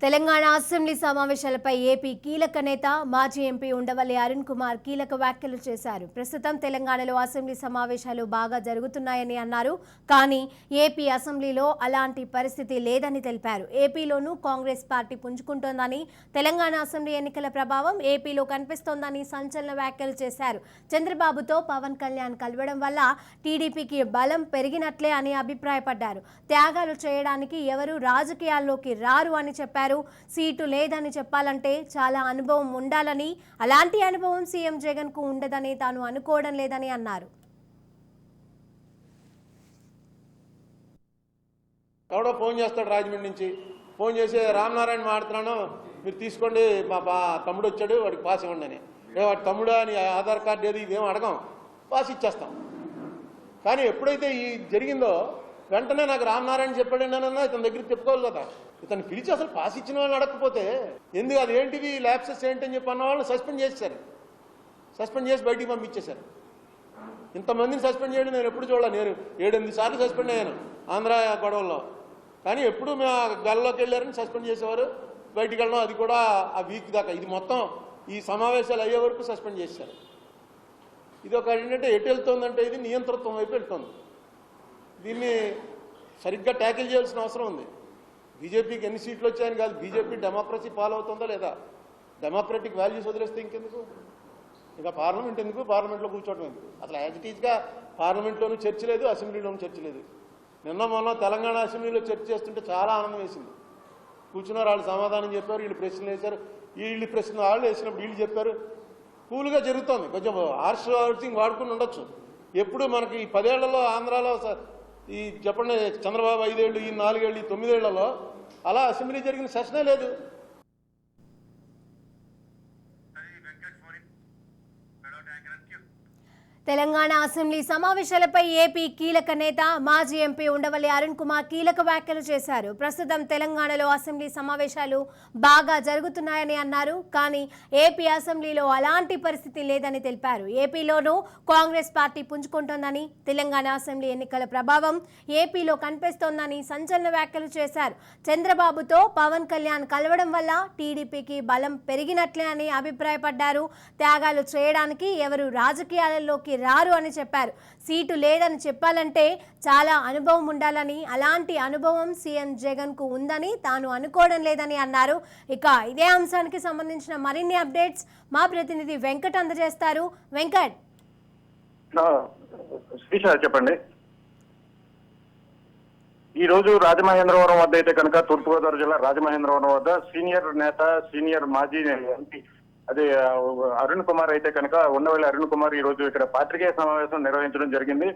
Telangana assembly సమావేశాలపై AP కీలక నేత మాజీ ఎంపీ ఉండవల్లి అరుణ్ కుమార్ కీలక వ్యాఖ్యలు చేశారు. ప్రస్తుతం తెలంగాణలో అసెంబ్లీ సమావేశాలు బాగా జరుగుతున్నాయని అన్నారు. కానీ ఏపీ అసెంబ్లీలో అలాంటి పరిస్థితి లేదని తెలిపారు. ఏపీలోనూ కాంగ్రెస్ పార్టీ పుంజుకుంటోందని, తెలంగాణ అసెంబ్లీ ఎన్నికల ప్రభావం ఏపీలో కనిపిస్తోందని సంచలన వ్యాఖ్యలు చేశారు. చంద్రబాబుతో పవన్ కళ్యాణ్ కలవడం వల్ల టీడీపీకి బలం పెరిగినట్లే అని అభిప్రాయపడ్డారు. త్యాగాలు చేయడానికి ఎవరు రాజకీయాల్లోకి రారు అని చెప్పారు. సీటు లేదని చెప్పాలంటే చాలా అనుభవం ఉండాలని, అలాంటి అనుభవం సీఎం జగన్ కు ఉండదని తాను అనుకోవడం లేదని అన్నారు. ఎవడో ఫోన్ చేస్తాడు రాజమండ్రి నుంచి, ఫోన్ చేసి రామనారాయణ మాడుతున్నాను, మీరు తీసుకోండి, మా తమ్ముడు వచ్చాడు, వాడికి పాస్ ఇవ్వండి అని. వాడి తమ్ముడు అని ఆధార్ కార్డు ఏది ఇదేం అడగం, పాస్ ఇచ్చేస్తాం. కానీ ఎప్పుడైతే ఈ జరిగిందో వెంటనే నాకు రామనారాయణ చెప్పాడన్నా ఇతని దగ్గర చెప్పుకోవాలి కదా. ఇతను పిలిచి అసలు పాస్ ఇచ్చిన వాళ్ళని అడగకపోతే ఎందుకు, అది ఏంటివి ల్యాప్సెస్ ఏంటని చెప్పి అన్న వాళ్ళని సస్పెండ్ చేశారు. సస్పెండ్ చేసి బయటికి పంపించేశారు. ఇంతమందిని సస్పెండ్ చేయడం నేను ఎప్పుడు చూడాలి. నేను 7-8 సార్లు సస్పెండ్ అయ్యాను ఆంధ్ర గొడవల్లో. కానీ ఎప్పుడు మేము గల్లోకి వెళ్ళారని సస్పెండ్ చేసేవారు, బయటికి వెళ్ళడం అది కూడా ఆ వీక్ దాకా. ఇది మొత్తం ఈ సమావేశాలు అయ్యే వరకు సస్పెండ్ చేశారు. ఇది ఒక ఏంటంటే ఎటు వెళ్తుందంటే ఇది నియంతృత్వం వైపు వెళ్తుంది. దీన్ని సరిగ్గా ట్యాకిల్ చేయాల్సిన అవసరం ఉంది. బీజేపీకి ఎన్ని సీట్లు వచ్చాయని కాదు, బీజేపీ డెమోక్రసీ ఫాలో అవుతుందా లేదా, డెమోక్రటిక్ వాల్యూస్ వదిలేస్తే ఇంకెందుకు, ఇంకా పార్లమెంట్ ఎందుకు, పార్లమెంట్లో కూర్చోవడం ఎందుకు. అసలు యాజ్ ఇట్ ఈజ్గా పార్లమెంట్లోనూ చర్చ లేదు, అసెంబ్లీలోనూ చర్చ లేదు. నిన్న మొన్న తెలంగాణ అసెంబ్లీలో చర్చ చేస్తుంటే చాలా ఆనందం వేసింది. కూర్చున్నారు, వాళ్ళు సమాధానం చెప్పారు, వీళ్ళు ప్రశ్నలు వేశారు, వీళ్ళు ప్రశ్న వాళ్ళు వేసినప్పుడు వీళ్ళు చెప్పారు. కూల్గా జరుగుతుంది. కొంచెం హార్ష్ వర్డింగ్ వాడుకుని ఉండొచ్చు. ఎప్పుడు మనకి ఈ 10 ఏళ్లలో ఆంధ్రాలో ఈ చెప్పండి, చంద్రబాబు 5 ఏళ్ళు, ఈ 4 ఏళ్ళు, ఈ 9 ఏళ్లలో అలా అసెంబ్లీ జరిగిన సెషనే లేదు. తెలంగాణ అసెంబ్లీ సమావేశాలపై ఏపీ కీలక నేత మాజీ ఎంపీ ఉండవల్లి అరుణ్ కుమార్ కీలక వ్యాఖ్యలు చేశారు. ప్రస్తుతం తెలంగాణలో అసెంబ్లీ సమావేశాలు బాగా జరుగుతున్నాయని అన్నారు. కానీ ఏపీ అసెంబ్లీలో అలాంటి పరిస్థితి లేదని తెలిపారు. ఏపీలోనూ కాంగ్రెస్ పార్టీ పుంజుకుంటోందని, తెలంగాణ అసెంబ్లీ ఎన్నికల ప్రభావం ఏపీలో కనిపిస్తోందని సంచలన వ్యాఖ్యలు చేశారు. చంద్రబాబుతో పవన్ కళ్యాణ్ కలవడం వల్ల టీడీపీకి బలం పెరిగినట్లే అని అభిప్రాయపడ్డారు. త్యాగాలు చేయడానికి ఎవరు రాజకీయాలలోకి రారు అని చెప్పారు. సీటు లేదని చెప్పాలంటే చాలా అనుభవం ఉండాలని, అలాంటి అనుభవం సీఎం జగన్ కు ఉందని తాను అనుకోవడం లేదని అన్నారు. ఇక ఇదే అంశానికి సంబంధించిన మరిన్ని అప్డేట్స్ మా ప్రతినిధి వెంకట్ అందజేస్తారు. వెంకట్, చెప్పండి. ఈ రోజు రాజమహేంద్రవరం వద్ద అయితే కనుక, తూర్పుగోదావరి జిల్లా రాజమహేంద్రవరం వద్ద సీనియర్ నేత, సీనియర్ మాజీ ఎంపీ అదే అరుణ్ కుమార్ అయితే కనుక, ఉండవల్లి అరుణ్ కుమార్ ఈ రోజు ఇక్కడ పాత్రికేయ సమావేశం నిర్వహించడం జరిగింది.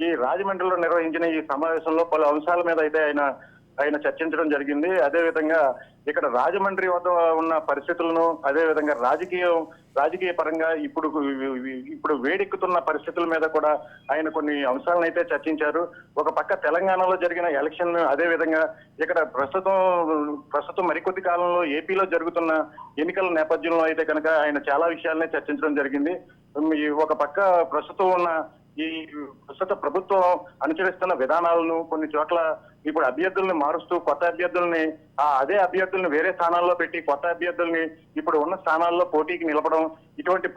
ఈ రాజమండ్రిలో నిర్వహించిన ఈ సమావేశంలో పలు అంశాల మీద అయితే ఆయన చర్చించడం జరిగింది. అదేవిధంగా ఇక్కడ రాజమండ్రి వద్ద ఉన్న పరిస్థితులను, అదేవిధంగా రాజకీయ పరంగా ఇప్పుడు వేడెక్కుతున్న పరిస్థితుల మీద కూడా ఆయన కొన్ని అంశాలను అయితే చర్చించారు. ఒక పక్క తెలంగాణలో జరిగిన ఎలక్షన్, అదేవిధంగా ఇక్కడ ప్రస్తుతం మరికొద్ది కాలంలో ఏపీలో జరుగుతున్న ఎన్నికల నేపథ్యంలో అయితే కనుక ఆయన చాలా విషయాలనే చర్చించడం జరిగింది. ఒక పక్క ప్రస్తుత ప్రభుత్వం అనుసరిస్తున్న విధానాలను, కొన్ని చోట్ల ఇప్పుడు అభ్యర్థుల్ని మారుస్తూ కొత్త అభ్యర్థుల్ని, అదే అభ్యర్థుల్ని వేరే స్థానాల్లో పెట్టి కొత్త అభ్యర్థుల్ని ఇప్పుడు ఉన్న స్థానాల్లో పోటీకి నిలపడం, ఇటువంటి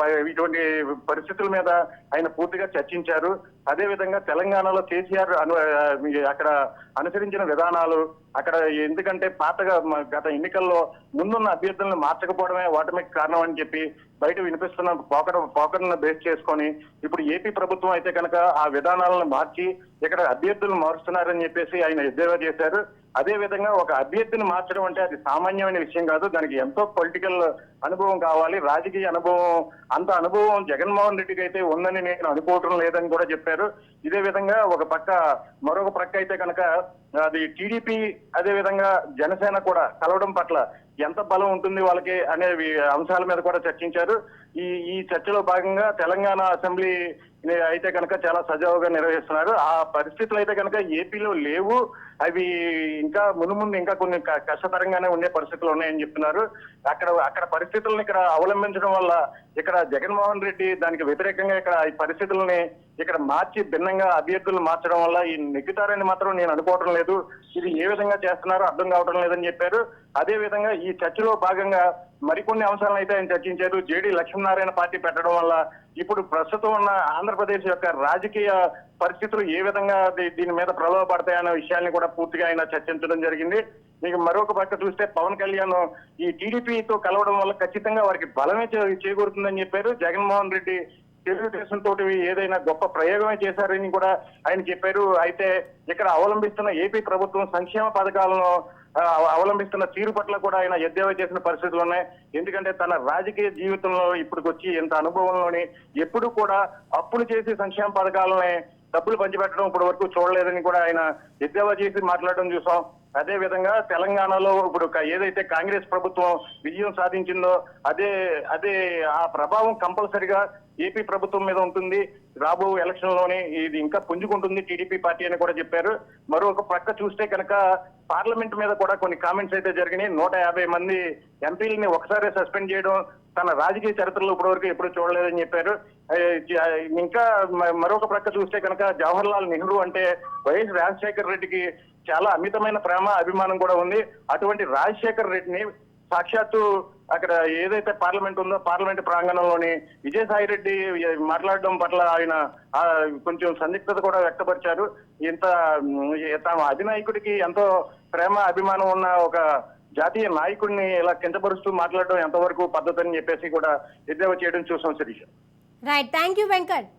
పరిస్థితుల మీద ఆయన పూర్తిగా చర్చించారు. అదేవిధంగా తెలంగాణలో కేసీఆర్ అక్కడ అనుసరించిన విధానాలు, అక్కడ ఎందుకంటే గత ఎన్నికల్లో ముందున్న అభ్యర్థులను మార్చకపోవడమే ఓటమికి కారణం అని చెప్పి బయట వినిపిస్తున్న పోకడను బేస్ చేసుకొని ఇప్పుడు ఏపీ ప్రభుత్వం అయితే కనుక ఆ విధానాలను మార్చి ఇక్కడ అభ్యర్థులను మారుస్తున్నారని చెప్పేసి ఆయన ఎద్దేవా చేశారు. అదే విధంగా ఒక అభ్యర్థిని మార్చడం అంటే అది సామాన్యమైన విషయం కాదు, దానికి ఎంతో పొలిటికల్ అనుభవం కావాలి, రాజకీయ అనుభవం. అంత అనుభవం జగన్మోహన్ రెడ్డికి అయితే ఉందని నేను అనుకోవటం లేదని కూడా చెప్పారు. ఇదే విధంగా మరొక ప్రక్క అయితే కనుక అది టీడీపీ, అదే విధంగా జనసేన కూడా కలవడం పట్ల ఎంత బలం ఉంటుంది వాళ్ళకి అనే అంశాల మీద కూడా చర్చించారు. ఈ చర్చలో భాగంగా తెలంగాణ అసెంబ్లీ అయితే కనుక చాలా సజావుగా నిర్వహిస్తున్నారు. ఆ పరిస్థితులు అయితే కనుక ఏపీలో లేవు. అవి ఇంకా మునుముందు ఇంకా కొన్ని కష్టతరంగానే ఉండే పరిస్థితులు ఉన్నాయని చెప్తున్నారు. అక్కడ పరిస్థితులను ఇక్కడ అవలంబించడం వల్ల ఇక్కడ జగన్మోహన్ రెడ్డి దానికి వ్యతిరేకంగా ఇక్కడ ఈ పరిస్థితుల్ని ఇక్కడ మార్చి భిన్నంగా అభ్యర్థులను మార్చడం వల్ల ఈ నెగ్గుతారని మాత్రం నేను అనుకోవడం లేదు. ఇది ఏ విధంగా చేస్తున్నారో అర్థం కావడం లేదని చెప్పారు. అదే విధంగా ఈ చర్చలో భాగంగా మరికొన్ని అంశాలను అయితే ఆయన చర్చించారు. జేడీ లక్ష్మీనారాయణ పార్టీ పెట్టడం వల్ల ఇప్పుడు ప్రస్తుతం ఉన్న ఆంధ్రప్రదేశ్ యొక్క రాజకీయ పరిస్థితులు ఏ విధంగా దీని మీద ప్రభావ పడతాయన్న విషయాన్ని కూడా పూర్తిగా ఆయన చర్చించడం జరిగింది. మీకు మరొక పక్క చూస్తే పవన్ కళ్యాణ్ ఈ టీడీపీతో కలవడం వల్ల ఖచ్చితంగా వారికి బలమే చేకూరుతుందని చెప్పారు. జగన్మోహన్ రెడ్డి తెలుగుదేశం తోటి ఏదైనా గొప్ప ప్రయోగమే చేశారని కూడా ఆయన చెప్పారు. అయితే ఇక్కడ అవలంబిస్తున్న ఏపీ ప్రభుత్వం సంక్షేమ పథకాలను అవలంబిస్తున్న తీరు పట్ల కూడా ఆయన ఎద్దేవా చేసిన పరిస్థితులు ఉన్నాయి. ఎందుకంటే తన రాజకీయ జీవితంలో ఇప్పటికొచ్చి ఎంత అనుభవంలోని ఎప్పుడు కూడా అప్పులు చేసి సంక్షేమ పథకాలని డబ్బులు పంచిపెట్టడం ఇప్పటి వరకు చూడలేదని కూడా ఆయన ఎద్దేవా చేసి మాట్లాడడం చూసాం. అదే విధంగా తెలంగాణలో ఇప్పుడు ఏదైతే కాంగ్రెస్ ప్రభుత్వం విజయం సాధించిందో అదే ఆ ప్రభావం కంపల్సరిగా ఏపీ ప్రభుత్వం మీద ఉంటుంది. రాబో ఎలక్షన్ లోనే ఇది ఇంకా పుంజుకుంటుంది టీడీపీ పార్టీ అని కూడా చెప్పారు. మరొక పక్క చూస్తే కనుక పార్లమెంట్ మీద కూడా కొన్ని కామెంట్స్ అయితే జరిగినాయి. 150 మంది ఎంపీలని ఒకసారి సస్పెండ్ చేయడం తన రాజకీయ చరిత్రలో ఇప్పటివరకు ఎప్పుడు చూడలేదని చెప్పారు. ఇంకా మరొక ప్రక్క చూస్తే కనుక జవహర్ లాల్ నెహ్రూ అంటే వైఎస్ రాజశేఖర్ రెడ్డికి చాలా అమితమైన ప్రేమ అభిమానం కూడా ఉంది. అటువంటి రాజశేఖర్ రెడ్డిని సాక్షాత్తు అక్కడ ఏదైతే పార్లమెంట్ ఉందో పార్లమెంట్ ప్రాంగణంలోని విజయసాయి రెడ్డి మాట్లాడడం పట్ల ఆయన కొంచెం సందిగ్ధత కూడా వ్యక్తపరిచారు. తమ అధినాయకుడికి ఎంతో ప్రేమ అభిమానం ఉన్న ఒక జాతీయ నాయకుడిని ఇలా కించపరుస్తూ మాట్లాడడం ఎంతవరకు పద్ధతి అని చెప్పేసి కూడా ఎద్దేవా చేయడం చూసాం Shirisha. Right, thank you Venkat.